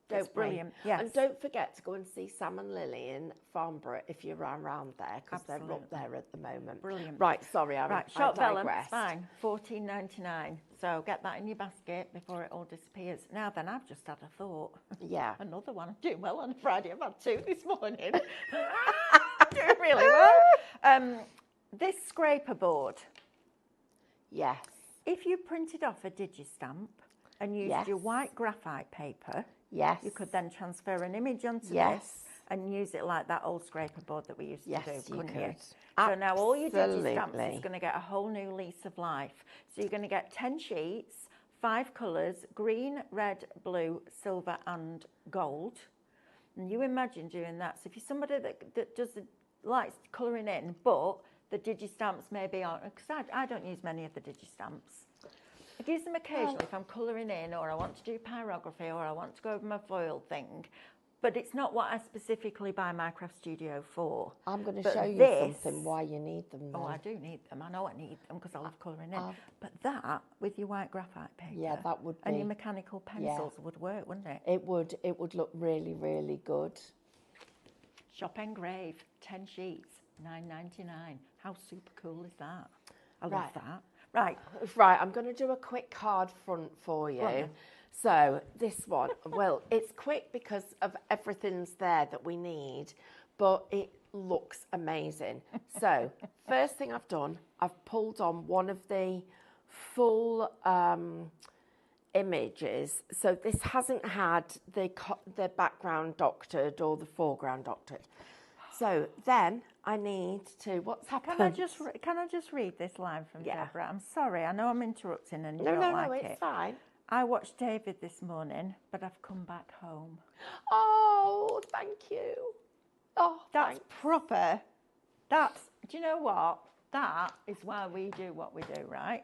That's brilliant. Yes. And don't forget to go and see Sam and Lily in Farnborough if you're around there, because they're up there at the moment. Brilliant. Right, sorry, Shop Vellum, it's fine. $14.99. So get that in your basket before it all disappears. Now then, I've just had a thought. Yeah. Another one. I'm doing well on a Friday. I've had 2 this morning. Doing really well. This scraper board. Yes. If you printed off a digistamp and used your white graphite paper, Yes. You could then transfer an image onto Yes. this and use it like that old scraper board that we used to do, couldn't you? Could. So now all your Absolutely. Digistamps is going to get a whole new lease of life. So you're going to get 10 sheets, 5 colours, green, red, blue, silver and gold. And you imagine doing that. So if you're somebody that does likes colouring in, but the Digistamps maybe aren't, because I don't use many of the Digistamps. I use them occasionally if I'm colouring in, or I want to do pyrography, or I want to go over my foil thing. But it's not what I specifically buy my craft studio for. I'm going to But show you something why you need them then. Oh, I do need them. I know I need them because I love colouring in. But that, with your white graphite paper that would be, and your mechanical pencils would work, wouldn't it? It would look really, really good. Shop Engrave, 10 sheets, $9.99. How super cool is that? I love that. Right, I'm going to do a quick card front for you. So this one, well, it's quick because of everything's there that we need, but it looks amazing. So first thing I've done, I've pulled on one of the full images. So this hasn't had the background doctored or the foreground doctored. So then I need to, what's happened? Can I just read this line from Deborah? I'm sorry, I know I'm interrupting and you No, don't like no, it. it's fine. I watched David this morning, but I've come back home. Oh, thank you. Oh, that's proper. Do you know what? That is why we do what we do, right?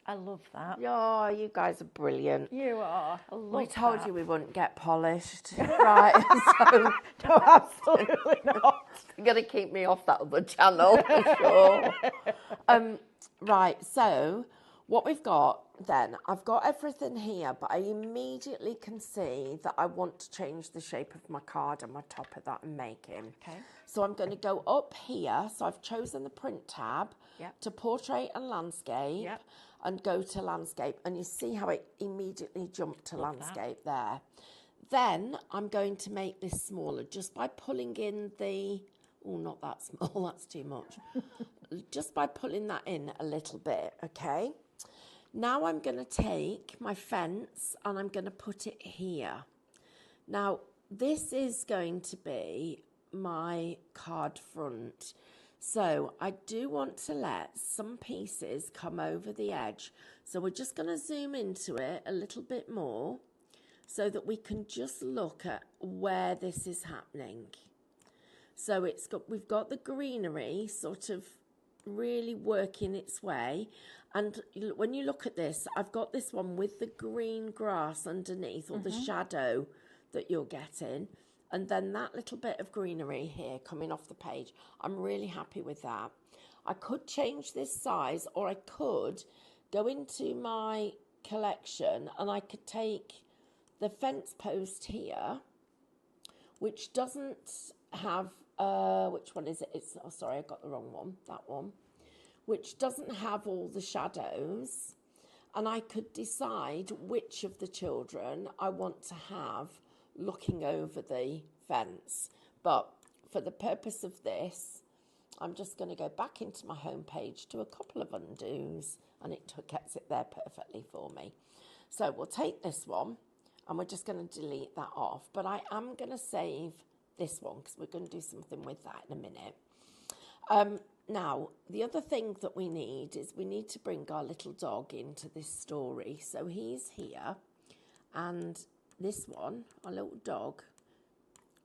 I love that. Oh, you guys are brilliant. You are. I love We told that. you we wouldn't get polished. Right. So, no, absolutely not. You're going to keep me off that other channel for sure. Right, so what we've got then, I've got everything here, but I immediately can see that I want to change the shape of my card and my top of that and make him. Okay. So I'm going to go up here. So I've chosen the print tab to portrait and landscape and go to landscape. And you see how it immediately jumped to landscape there. Then I'm going to make this smaller just by pulling in the, oh, not that small, that's too much. Just by pulling that in a little bit, okay? Now I'm going to take my fence and I'm going to put it here. Now, this is going to be my card front. So I do want to let some pieces come over the edge. So we're just going to zoom into it a little bit more so that we can just look at where this is happening. So we've got the greenery sort of really working its way. And when you look at this, I've got this one with the green grass underneath, or the shadow that you're getting. And then that little bit of greenery here coming off the page. I'm really happy with that. I could change this size, or I could go into my collection and I could take the fence post here, which doesn't have, which one is it? Oh, sorry, I got the wrong one, that one. Which doesn't have all the shadows, and I could decide which of the children I want to have looking over the fence. But for the purpose of this, I'm just going to go back into my home page, do a couple of undos, and it gets it there perfectly for me. So we'll take this one, and we're just going to delete that off. But I am going to save this one because we're going to do something with that in a minute. Now, the other thing that we need is we need to bring our little dog into this story. So he's here, and this one, our little dog,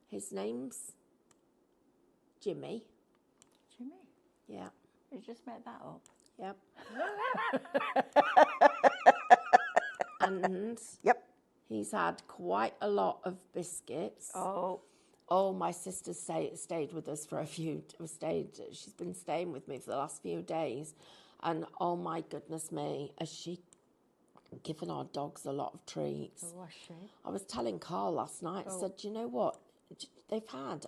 his name's Jimmy. Jimmy? Yeah. You just made that up? Yep. And he's had quite a lot of biscuits. Oh, my sister stayed with us for she's been staying with me for the last few days. And oh my goodness me, has she given our dogs a lot of treats. Oh, was she? I was telling Carl last night, I said, do you know what? They've had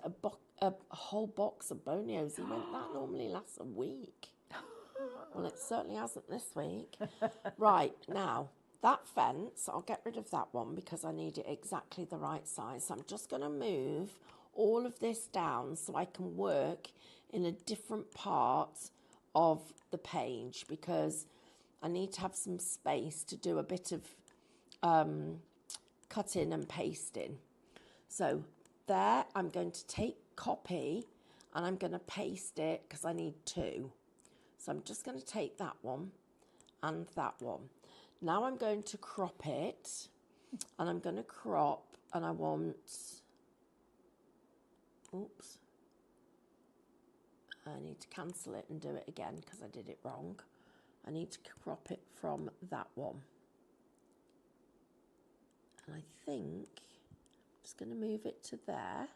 a whole box of Bonios. He went, that normally lasts a week. Well, it certainly hasn't this week. Right, now, that fence, I'll get rid of that one because I need it exactly the right size. So I'm just going to move all of this down so I can work in a different part of the page because I need to have some space to do a bit of cutting and pasting. So there, I'm going to take copy and I'm going to paste it because I need two. So I'm just going to take that one and that one. Now I'm going to crop it, and I'm going to crop, and I want, oops, I need to cancel it and do it again because I did it wrong. I need to crop it from that one. And I think I'm just going to move it to there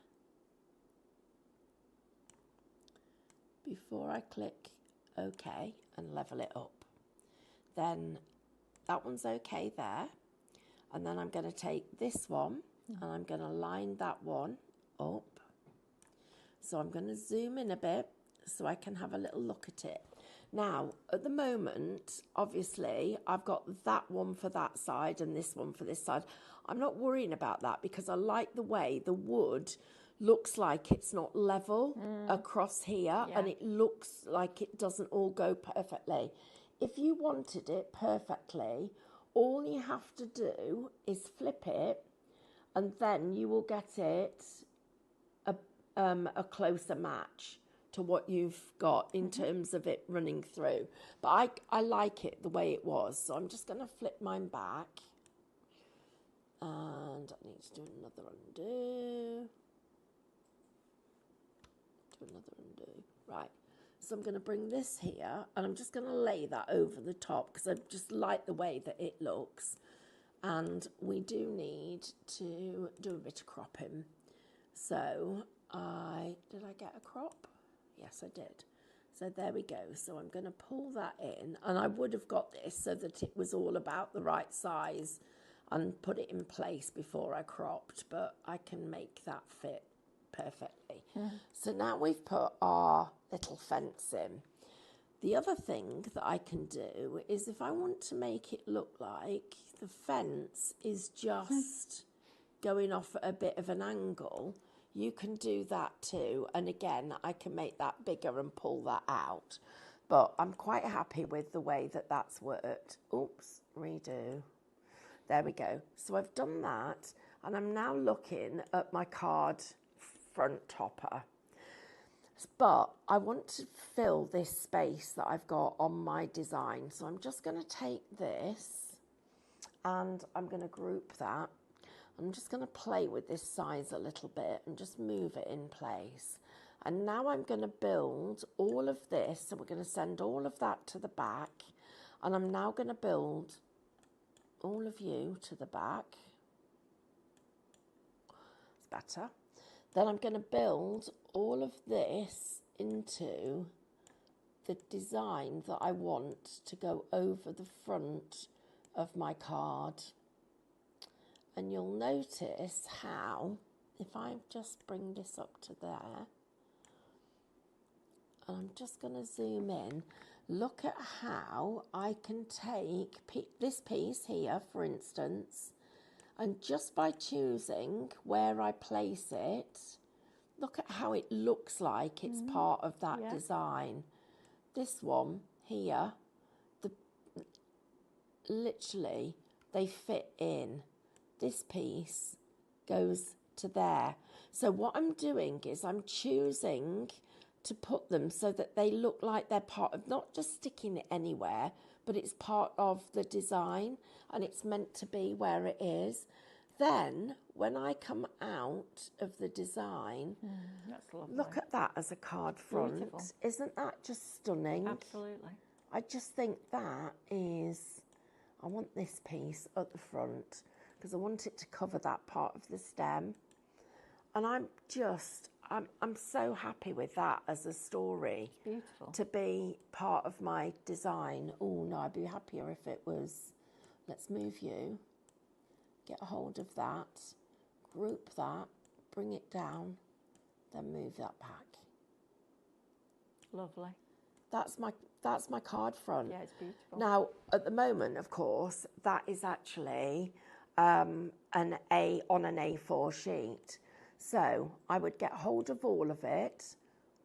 before I click OK and level it up. Then that one's okay there. And then I'm going to take this one and I'm going to line that one up. So I'm going to zoom in a bit so I can have a little look at it. Now, at the moment, obviously, I've got that one for that side and this one for this side. I'm not worrying about that because I like the way the wood looks like it's not level across here, and it looks like it doesn't all go perfectly. If you wanted it perfectly, all you have to do is flip it, and then you will get it a closer match to what you've got in terms of it running through. But I like it the way it was, so I'm just going to flip mine back. And I need to do another undo. Right. So I'm going to bring this here, and I'm just going to lay that over the top because I just like the way that it looks. And we do need to do a bit of cropping. So did I get a crop? Yes, I did. So there we go. So I'm going to pull that in, and I would have got this so that it was all about the right size and put it in place before I cropped, but I can make that fit perfectly. So now we've put our little fence in. The other thing that I can do is if I want to make it look like the fence is just going off at a bit of an angle, you can do that too. And again, I can make that bigger and pull that out. But I'm quite happy with the way that that's worked. Oops, redo. There we go. So I've done that, and I'm now looking at my card front topper. But I want to fill this space that I've got on my design. So I'm just going to take this and I'm going to group that. I'm just going to play with this size a little bit and just move it in place. And now I'm going to build all of this. So we're going to send all of that to the back. And I'm now going to build all of you to the back. It's better. Then I'm going to build all of this into the design that I want to go over the front of my card. And you'll notice how, if I just bring this up to there, and I'm just going to zoom in, look at how I can take this piece here, for instance, and just by choosing where I place it, look at how it looks like it's part of that design. This one here, literally, they fit in. This piece goes to there. So what I'm doing is I'm choosing to put them so that they look like they're part of, not just sticking it anywhere, but it's part of the design and it's meant to be where it is. Then when I come out of the design, that's lovely. Look at that as a card front. Beautiful. Isn't that just stunning? Absolutely. I just think that is, I want this piece at the front because I want it to cover that part of the stem. And I'm so happy with that as a story. It's beautiful. To be part of my design. Oh no, I'd be happier if it was, let's move you, get a hold of that, group that, bring it down, then move that back. Lovely. That's my card front. Yeah, it's beautiful. Now, at the moment, of course, that is actually on an A4 sheet. So I would get hold of all of it,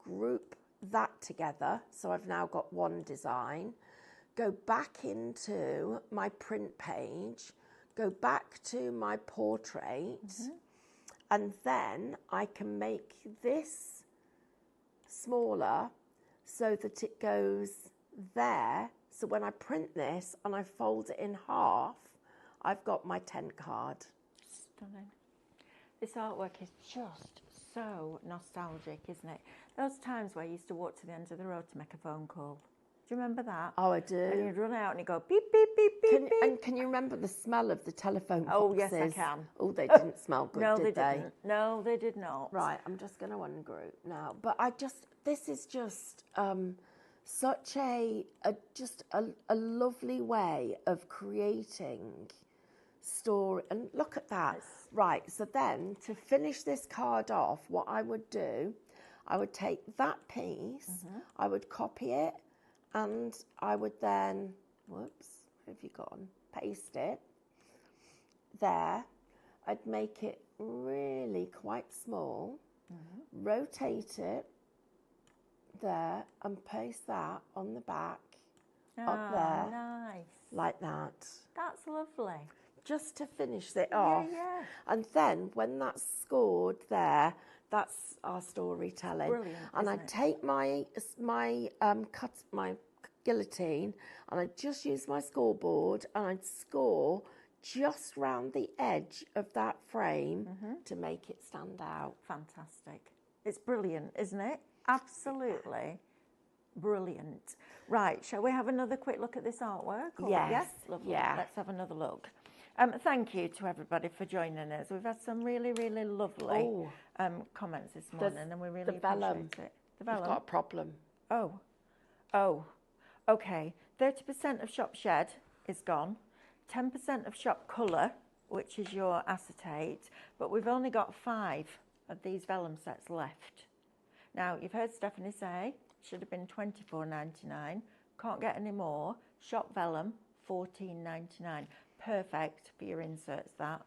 group that together. So I've now got one design. Go back into my print page, go back to my portrait, and then I can make this smaller so that it goes there. So when I print this and I fold it in half, I've got my tent card. Stunning. This artwork is just so nostalgic, isn't it? Those times where you used to walk to the end of the road to make a phone call. Do you remember that? Oh, I do. And you'd run out and you'd go beep, beep, beep, beep, beep. And can you remember the smell of the telephone boxes? Oh, yes, I can. Oh, they didn't smell good, No, did they didn't. No, they did not. Right, I'm just going to ungroup now. But this is just such a lovely way of creating story. And look at that. Yes. Right, so then to finish this card off, what I would do, I would take that piece, I would copy it, and I would then, whoops, where have you gone? Paste it there. I'd make it really quite small, rotate it there, and paste that on the back, up there, nice. like that. That's lovely. Just to finish it off. Yeah. And then when that's scored there, that's our storytelling. Brilliant, and I take my guillotine, and I just use my scoreboard, and I'd score just round the edge of that frame to make it stand out. Fantastic. It's brilliant, isn't it? Absolutely brilliant. Right, shall we have another quick look at this artwork? Yes. Lovely. Yeah. Let's have another look. Thank you to everybody for joining us. We've had some really, really lovely comments this morning, and we really appreciate it. The vellum. We've got a problem. Oh, okay. 30% of shop shed is gone. 10% of shop colour, which is your acetate, but we've only got 5 of these vellum sets left. Now, you've heard Stephanie say it should have been $24.99. Can't get any more. Shop vellum, $14.99. Perfect for your inserts, that.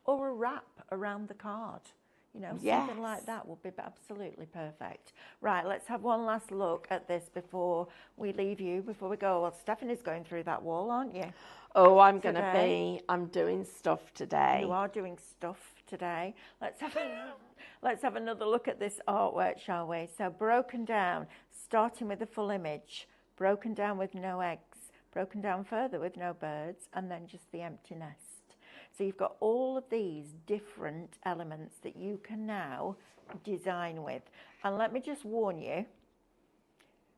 Or a wrap around the card. You know, something like that would be absolutely perfect. Right, let's have one last look at this before we leave you, before we go. Well, Stephanie's going through that wall, aren't you? Oh, I'm doing stuff today. You are doing stuff today. Let's have another look at this artwork, shall we? So broken down, starting with the full image, broken down with no eggs, broken down further with no birds, and then just the empty nest. So you've got all of these different elements that you can now design with. And let me just warn you,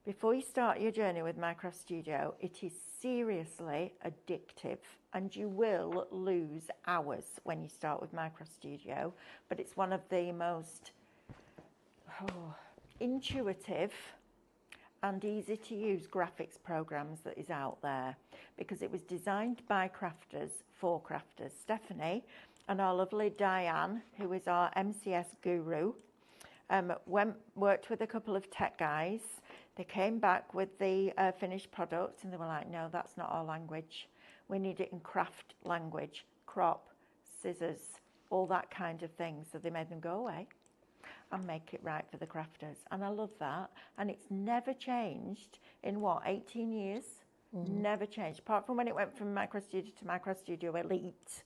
before you start your journey with Minecraft Studio, it is seriously addictive, and you will lose hours when you start with Minecraft Studio, but it's one of the most intuitive and easy to use graphics programs that is out there, because it was designed by crafters for crafters. Stephanie and our lovely Diane, who is our MCS guru, worked with a couple of tech guys. They came back with the finished product, and they were like, no, that's not our language. We need it in craft language, crop, scissors, all that kind of thing. So they made them go away and make it right for the crafters. And I love that. And it's never changed in 18 years? Never changed. Apart from when it went from Micro Studio to Micro Studio Elite.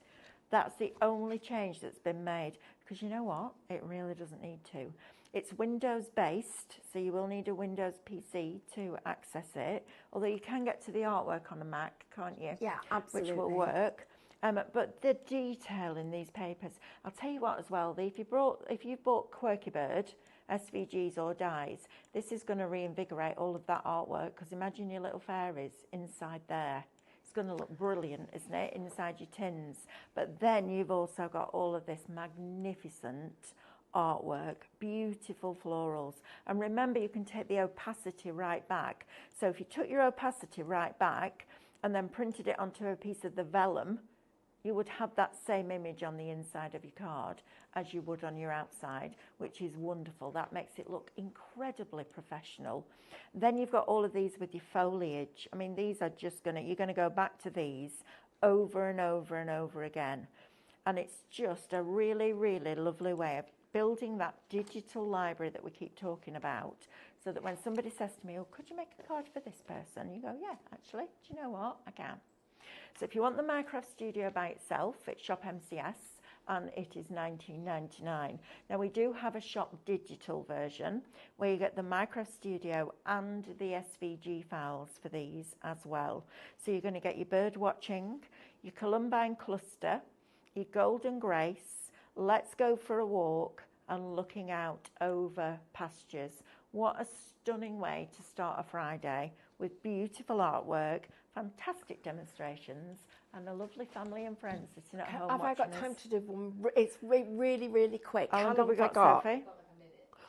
That's the only change that's been made. Because you know what? It really doesn't need to. It's Windows based, so you will need a Windows PC to access it. Although you can get to the artwork on a Mac, can't you? Yeah, absolutely. Which will work. But the detail in these papers, I'll tell you what as well, if you've bought Quirky Bird, SVGs or dies, this is going to reinvigorate all of that artwork, because imagine your little fairies inside there. It's going to look brilliant, isn't it, inside your tins. But then you've also got all of this magnificent artwork, beautiful florals. And remember, you can take the opacity right back. So if you took your opacity right back and then printed it onto a piece of the vellum, you would have that same image on the inside of your card as you would on your outside, which is wonderful. That makes it look incredibly professional. Then you've got all of these with your foliage. I mean, these are just you're gonna go back to these over and over and over again. And it's just a really, really lovely way of building that digital library that we keep talking about, so that when somebody says to me, oh, could you make a card for this person? You go, yeah, actually, do you know what? I can. So if you want the Minecraft Studio by itself, it's Shop MCS, and it is $19.99. Now we do have a Shop Digital version where you get the Minecraft Studio and the SVG files for these as well. So you're going to get your bird watching, your Columbine cluster, your golden grace, let's go for a walk, and looking out over pastures. What a stunning way to start a Friday with beautiful artwork, fantastic demonstrations, and a lovely family and friends sitting at home. Have I got watching time us. to do one? It's really, really quick. How long long have we have I got, Sophie?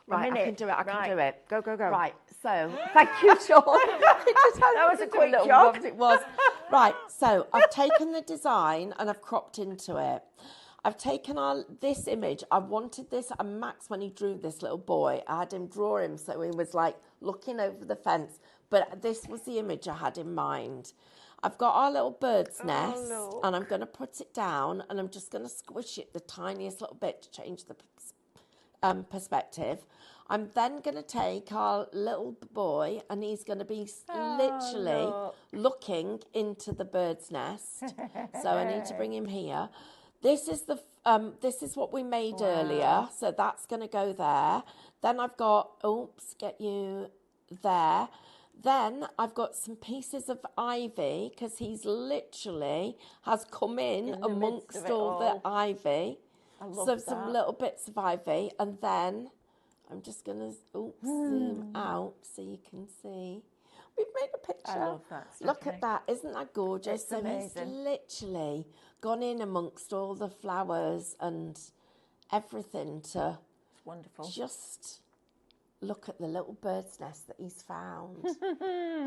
Right, A minute. I can do it. I can Right. do it. Go, go, go. Right, so thank you, Sean. That was a quick jog. It was. Right, so I've taken the design and I've cropped into it. I've taken this image. I wanted this, and Max, when he drew this little boy, I had him draw him so he was like looking over the fence. But this was the image I had in mind. I've got our little bird's nest, and I'm going to put it down, and I'm just going to squish it the tiniest little bit to change the perspective. I'm then going to take our little boy, and he's going to be literally looking into the bird's nest. So I need to bring him here. This is what we made earlier, so that's going to go there. Then I've got, get you there. Then I've got some pieces of ivy, because he's literally has come in amongst all the ivy. So some little bits of ivy, and then I'm just going to zoom out so you can see. We've made a picture. I love that, Look at that. Isn't that gorgeous? It's so amazing. He's literally gone in amongst all the flowers and everything to It's wonderful. just look at the little bird's nest that he's found.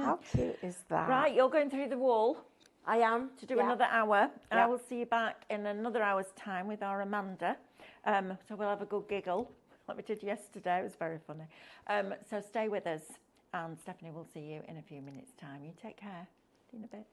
How cute is that? Right, you're going through the wall I am. to do another hour. Yeah. I will see you back in another hour's time with our Amanda. So we'll have a good giggle like we did yesterday. It was very funny. So stay with us, and Stephanie will see you in a few minutes' time. You take care. See you in a bit.